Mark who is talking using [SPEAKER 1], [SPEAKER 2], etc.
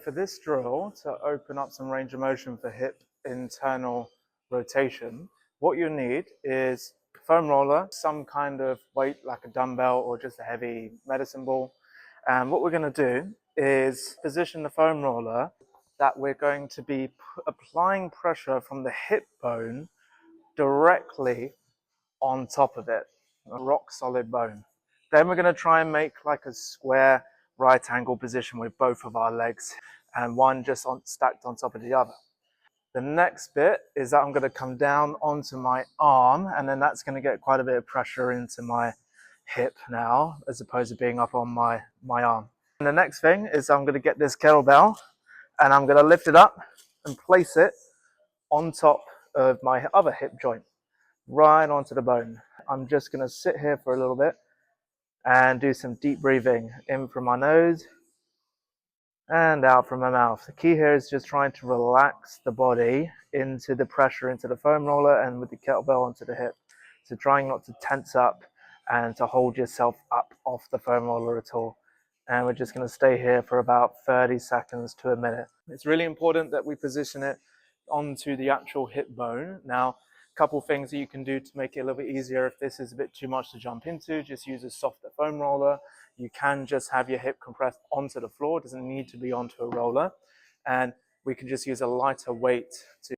[SPEAKER 1] For this drill, to open up some range of motion for hip internal rotation, what you need is a foam roller, some kind of weight like a dumbbell or just a heavy medicine ball. And what we're going to do is position the foam roller that we're going to be applying pressure from the hip bone directly on top of it, a rock solid bone. Then we're going to try and make like a square right angle position with both of our legs and one just stacked on top of the other. The next bit is that I'm going to come down onto my arm, and then that's going to get quite a bit of pressure into my hip now, as opposed to being up on my arm. And the next thing is I'm going to get this kettlebell and I'm going to lift it up and place it on top of my other hip joint, right onto the bone. I'm just going to sit here for a little bit and do some deep breathing in from my nose and out from my mouth. The key here is just trying to relax the body into the pressure into the foam roller and with the kettlebell onto the hip. So trying not to tense up and to hold yourself up off the foam roller at all. And we're just going to stay here for about 30 seconds to a minute. It's really important that we position it onto the actual hip bone. Now, a couple things that you can do to make it a little bit easier if this is a bit too much to jump into, just use a softer foam roller. You can just have your hip compressed onto the floor. It doesn't need to be onto a roller. And we can just use a lighter weight to